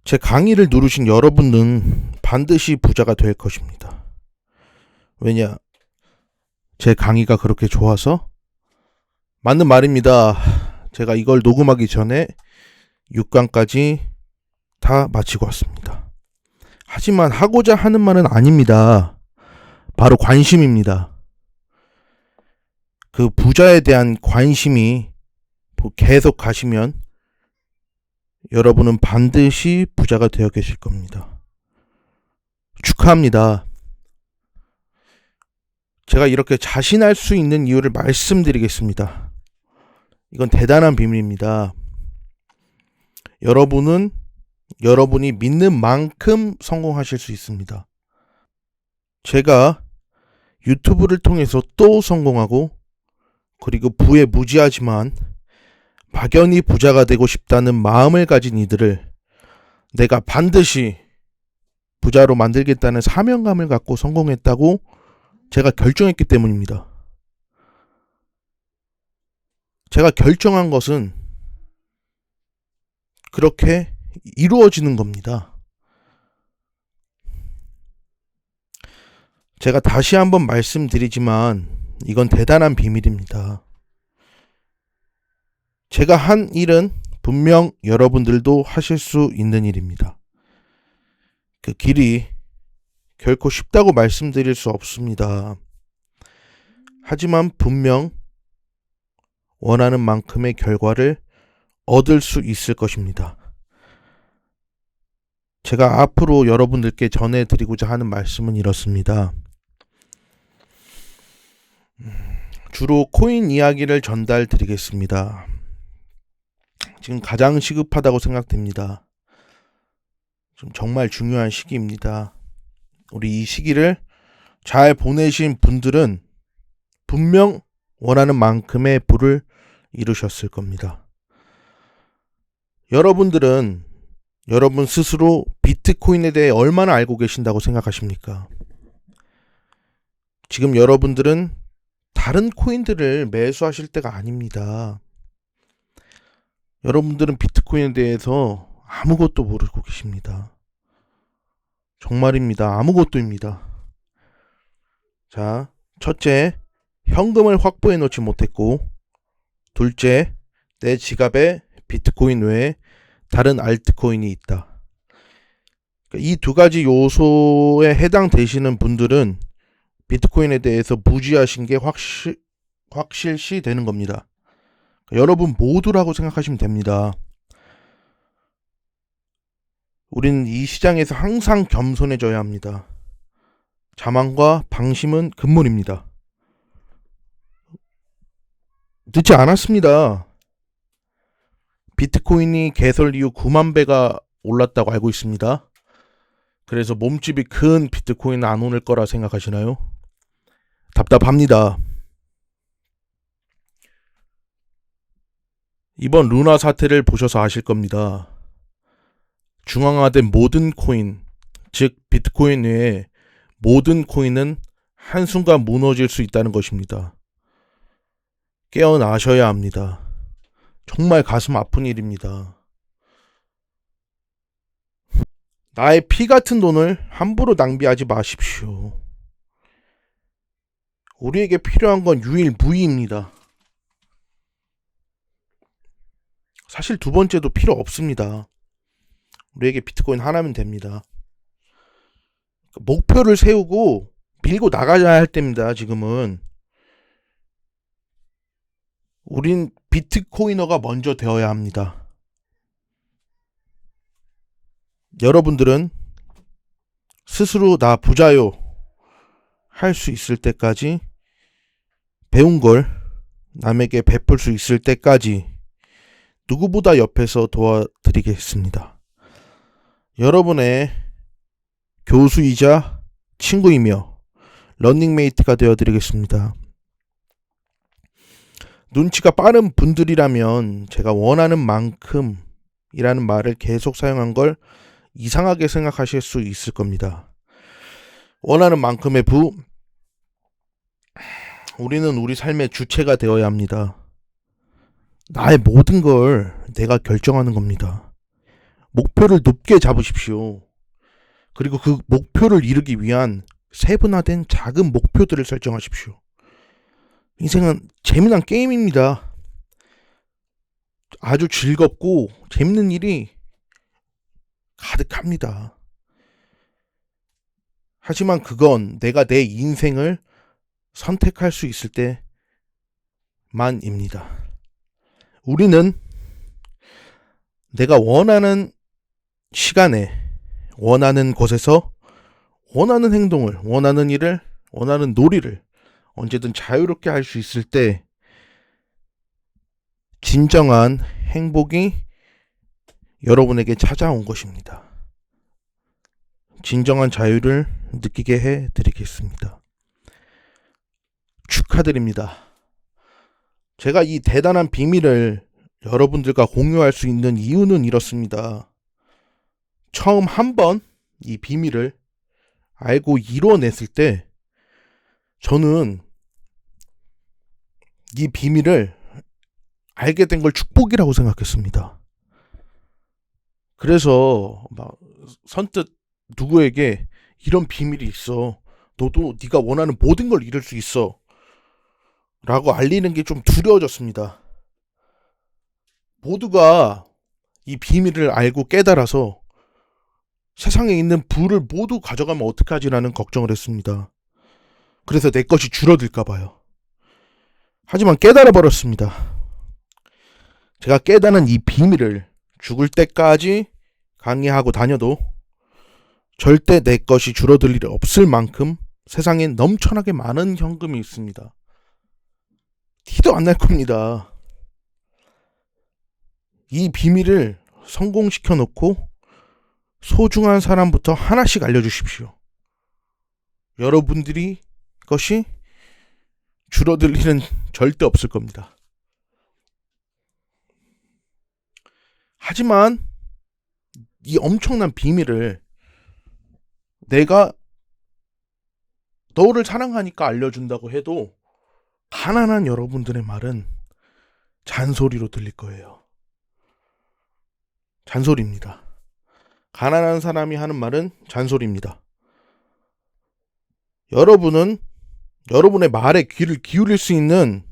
제 강의를 누르신 여러분은 반드시 부자가 될 것입니다. 왜냐? 제 강의가 그렇게 좋아서? 맞는 말입니다. 제가 이걸 녹음하기 전에 6강까지 다 마치고 왔습니다. 하지만 하고자 하는 말은 아닙니다. 바로 관심입니다. 그 부자에 대한 관심이 계속 가시면 여러분은 반드시 부자가 되어 계실 겁니다. 축하합니다. 제가 이렇게 자신할 수 있는 이유를 말씀드리겠습니다. 이건 대단한 비밀입니다. 여러분이 믿는 만큼 성공하실 수 있습니다. 제가 유튜브를 통해서 또 성공하고, 그리고 부에 무지하지만 막연히 부자가 되고 싶다는 마음을 가진 이들을 내가 반드시 부자로 만들겠다는 사명감을 갖고 성공했다고 제가 결정했기 때문입니다. 제가 결정한 것은 그렇게 이루어지는 겁니다. 제가 다시 한번 말씀드리지만 이건 대단한 비밀입니다. 제가 한 일은 분명 여러분들도 하실 수 있는 일입니다. 그 길이 결코 쉽다고 말씀드릴 수 없습니다. 하지만 분명 원하는 만큼의 결과를 얻을 수 있을 것입니다. 제가 앞으로 여러분들께 전해드리고자 하는 말씀은 이렇습니다. 주로 코인 이야기를 전달드리겠습니다. 지금 가장 시급하다고 생각됩니다. 좀 정말 중요한 시기입니다. 우리 이 시기를 잘 보내신 분들은 분명 원하는 만큼의 부를 이루셨을 겁니다. 여러분들은 여러분 스스로 비트코인에 대해 얼마나 알고 계신다고 생각하십니까? 지금 여러분들은 다른 코인들을 매수하실 때가 아닙니다. 여러분들은 비트코인에 대해서 아무것도 모르고 계십니다. 정말입니다. 아무것도입니다. 자, 첫째, 현금을 확보해 놓지 못했고, 둘째, 내 지갑에 비트코인 외에 다른 알트코인이 있다. 이 두 가지 요소에 해당되시는 분들은 비트코인에 대해서 무지하신 게 확실시 되는 겁니다. 여러분 모두라고 생각하시면 됩니다. 우리는 이 시장에서 항상 겸손해져야 합니다. 자만과 방심은 금물입니다. 늦지 않았습니다. 비트코인이 개설 이후 9만 배가 올랐다고 알고 있습니다. 그래서 몸집이 큰 비트코인은 안 오를 거라 생각하시나요? 답답합니다. 이번 루나 사태를 보셔서 아실 겁니다. 중앙화된 모든 코인, 즉 비트코인 외에 모든 코인은 한순간 무너질 수 있다는 것입니다. 깨어나셔야 합니다. 정말 가슴 아픈 일입니다. 나의 피 같은 돈을 함부로 낭비하지 마십시오. 우리에게 필요한 건 유일무이입니다. 사실 두 번째도 필요 없습니다. 우리에게 비트코인 하나면 됩니다. 목표를 세우고 밀고 나가야 할 때입니다. 지금은 우린 비트코이너가 먼저 되어야 합니다. 여러분들은 스스로 나 부자요 할 수 있을 때까지, 배운 걸 남에게 베풀 수 있을 때까지 누구보다 옆에서 도와드리겠습니다. 여러분의 교수이자 친구이며 런닝메이트가 되어드리겠습니다. 눈치가 빠른 분들이라면 제가 원하는 만큼이라는 말을 계속 사용한 걸 이상하게 생각하실 수 있을 겁니다. 원하는 만큼의 부, 우리는 우리 삶의 주체가 되어야 합니다. 나의 모든 걸 내가 결정하는 겁니다. 목표를 높게 잡으십시오. 그리고 그 목표를 이루기 위한 세분화된 작은 목표들을 설정하십시오. 인생은 재미난 게임입니다. 아주 즐겁고 재밌는 일이 가득합니다. 하지만 그건 내가 내 인생을 선택할 수 있을 때만입니다. 우리는 내가 원하는 시간에, 원하는 곳에서, 원하는 행동을, 원하는 일을, 원하는 놀이를 언제든 자유롭게 할 수 있을 때 진정한 행복이 여러분에게 찾아온 것입니다. 진정한 자유를 느끼게 해드리겠습니다. 축하드립니다. 제가 이 대단한 비밀을 여러분들과 공유할 수 있는 이유는 이렇습니다. 처음 한번 이 비밀을 알고 이뤄냈을 때 저는 이 비밀을 알게 된 걸 축복이라고 생각했습니다. 그래서 막 선뜻 누구에게 이런 비밀이 있어, 너도 네가 원하는 모든 걸 이룰 수 있어 라고 알리는 게 좀 두려워졌습니다. 모두가 이 비밀을 알고 깨달아서 세상에 있는 부를 모두 가져가면 어떡하지라는 걱정을 했습니다. 그래서 내 것이 줄어들까 봐요. 하지만 깨달아 버렸습니다. 제가 깨달은 이 비밀을 죽을 때까지 강의하고 다녀도 절대 내 것이 줄어들 일이 없을 만큼 세상엔 넘쳐나게 많은 현금이 있습니다. 티도 안 날 겁니다. 이 비밀을 성공시켜 놓고 소중한 사람부터 하나씩 알려주십시오. 여러분들이 것이 줄어들 일은 절대 없을 겁니다. 하지만 이 엄청난 비밀을 내가 너를 사랑하니까 알려준다고 해도 가난한 여러분들의 말은 잔소리로 들릴 거예요. 잔소리입니다. 가난한 사람이 하는 말은 잔소리입니다. 여러분은 여러분의 말에 귀를 기울일 수 있는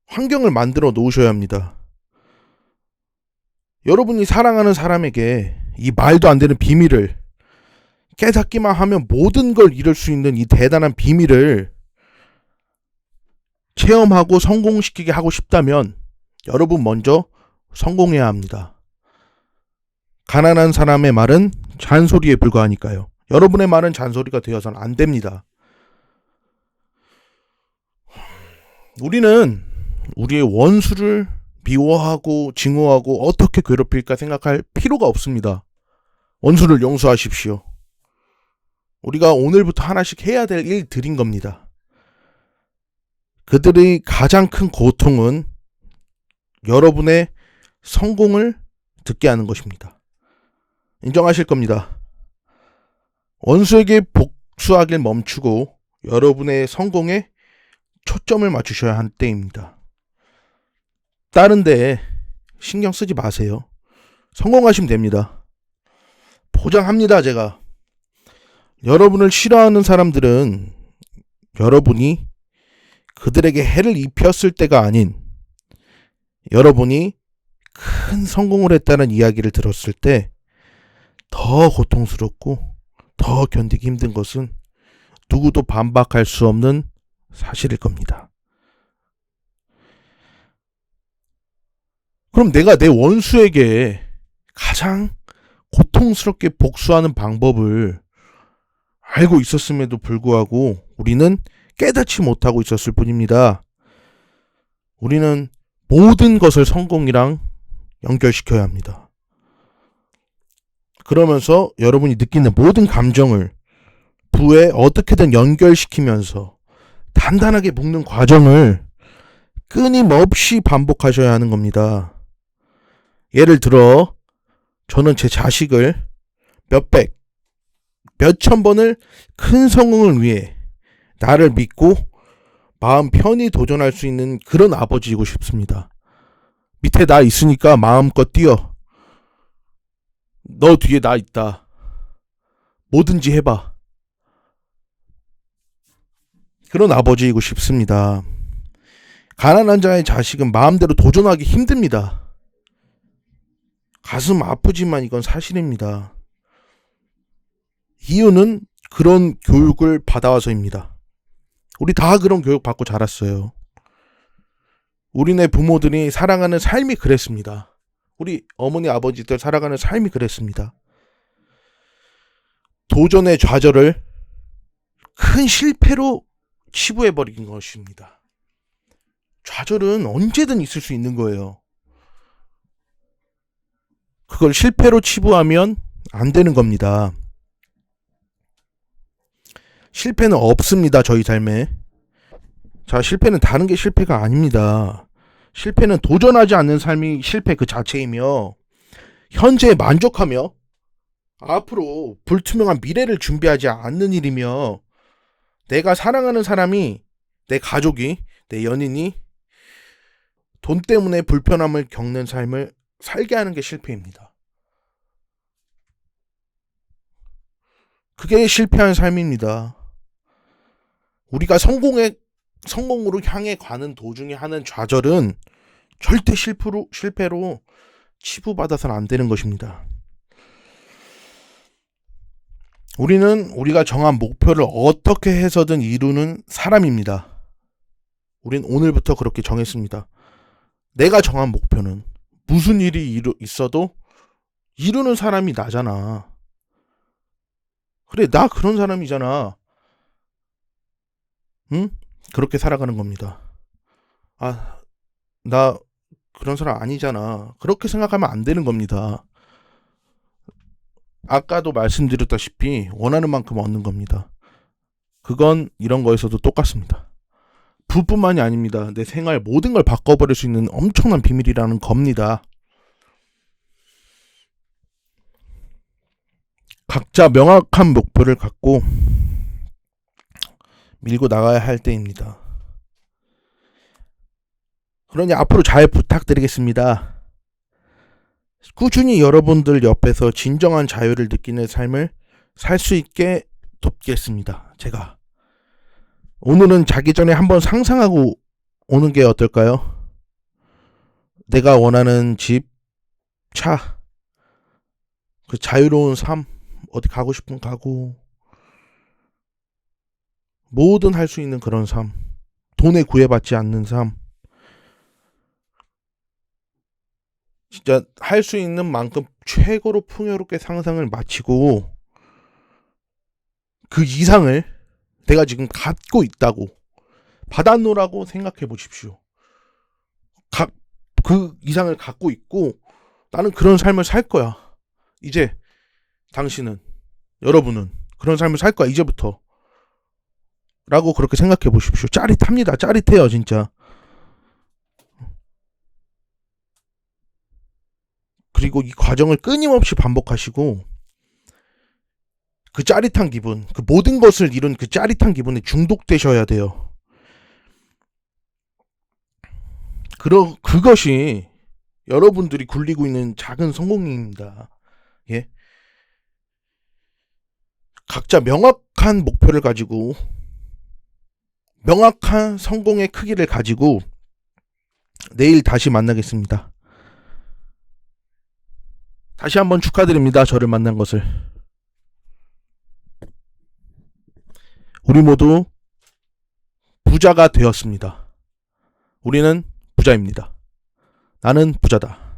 환경을 만들어 놓으셔야 합니다. 여러분이 사랑하는 사람에게 이 말도 안 되는 비밀을 깨닫기만 하면 모든 걸 이룰 수 있는 이 대단한 비밀을 체험하고 성공시키게 하고 싶다면 여러분 먼저 성공해야 합니다. 가난한 사람의 말은 잔소리에 불과하니까요. 여러분의 말은 잔소리가 되어서는 안 됩니다. 우리는 우리의 원수를 미워하고 증오하고 어떻게 괴롭힐까 생각할 필요가 없습니다. 원수를 용서하십시오. 우리가 오늘부터 하나씩 해야 될 일들인 겁니다. 그들의 가장 큰 고통은 여러분의 성공을 듣게 하는 것입니다. 인정하실 겁니다. 원수에게 복수하길 멈추고 여러분의 성공에 초점을 맞추셔야 할 때입니다. 다른 데 신경 쓰지 마세요. 성공하시면 됩니다. 보장합니다, 제가. 여러분을 싫어하는 사람들은 여러분이 그들에게 해를 입혔을 때가 아닌 여러분이 큰 성공을 했다는 이야기를 들었을 때 더 고통스럽고 더 견디기 힘든 것은 누구도 반박할 수 없는 사실일 겁니다. 그럼 내가 내 원수에게 가장 고통스럽게 복수하는 방법을 알고 있었음에도 불구하고 우리는 깨닫지 못하고 있었을 뿐입니다. 우리는 모든 것을 성공이랑 연결시켜야 합니다. 그러면서 여러분이 느끼는 모든 감정을 부에 어떻게든 연결시키면서 단단하게 묶는 과정을 끊임없이 반복하셔야 하는 겁니다. 예를 들어 저는 제 자식을 몇백, 몇천 번을 큰 성공을 위해 나를 믿고 마음 편히 도전할 수 있는 그런 아버지이고 싶습니다. 밑에 나 있으니까 마음껏 뛰어. 너 뒤에 나 있다. 뭐든지 해봐. 그런 아버지이고 싶습니다. 가난한 자의 자식은 마음대로 도전하기 힘듭니다. 가슴 아프지만 이건 사실입니다. 이유는 그런 교육을 받아와서입니다. 우리 다 그런 교육 받고 자랐어요. 우리네 부모들이 살아가는 삶이 그랬습니다. 우리 어머니 아버지들 살아가는 삶이 그랬습니다. 도전의 좌절을 큰 실패로 치부해버린 것입니다. 좌절은 언제든 있을 수 있는 거예요. 그걸 실패로 치부하면 안 되는 겁니다. 실패는 없습니다. 저희 삶에. 자, 실패는 다른 게 실패가 아닙니다. 실패는 도전하지 않는 삶이 실패 그 자체이며, 현재에 만족하며 앞으로 불투명한 미래를 준비하지 않는 일이며, 내가 사랑하는 사람이, 내 가족이, 내 연인이 돈 때문에 불편함을 겪는 삶을 살게 하는 게 실패입니다. 그게 실패한 삶입니다. 우리가 성공으로 향해 가는 도중에 하는 좌절은 절대 실패로 치부받아서는 안 되는 것입니다. 우리는 우리가 정한 목표를 어떻게 해서든 이루는 사람입니다. 우린 오늘부터 그렇게 정했습니다. 내가 정한 목표는 무슨 일이 있어도 이루는 사람이 나잖아. 그래, 나 그런 사람이잖아. 응? 그렇게 살아가는 겁니다. 아, 나 그런 사람 아니잖아. 그렇게 생각하면 안 되는 겁니다. 아까도 말씀드렸다시피 원하는 만큼 얻는 겁니다. 그건 이런 거에서도 똑같습니다. 부뿐만이 아닙니다. 내 생활 모든 걸 바꿔버릴 수 있는 엄청난 비밀이라는 겁니다. 각자 명확한 목표를 갖고 밀고 나가야 할 때입니다. 그러니 앞으로 잘 부탁드리겠습니다. 꾸준히 여러분들 옆에서 진정한 자유를 느끼는 삶을 살 수 있게 돕겠습니다. 제가 오늘은 자기 전에 한번 상상하고 오는 게 어떨까요? 내가 원하는 집, 차, 그 자유로운 삶, 어디 가고 싶은 가고, 뭐든 할 수 있는 그런 삶, 돈에 구애받지 않는 삶, 진짜 할 수 있는 만큼 최고로 풍요롭게 상상을 마치고 그 이상을 내가 지금 갖고 있다고 받아놓으라고 생각해 보십시오. 그 이상을 갖고 있고 나는 그런 삶을 살 거야. 이제 당신은, 여러분은 그런 삶을 살 거야 이제부터 라고 그렇게 생각해 보십시오. 짜릿합니다. 짜릿해요 진짜. 그리고 이 과정을 끊임없이 반복하시고 그 짜릿한 기분, 그 모든 것을 이룬 그 짜릿한 기분에 중독되셔야 돼요. 그것이 여러분들이 굴리고 있는 작은 성공입니다. 예? 각자 명확한 목표를 가지고 명확한 성공의 크기를 가지고 내일 다시 만나겠습니다. 다시 한번 축하드립니다. 저를 만난 것을. 우리 모두 부자가 되었습니다. 우리는 부자입니다. 나는 부자다.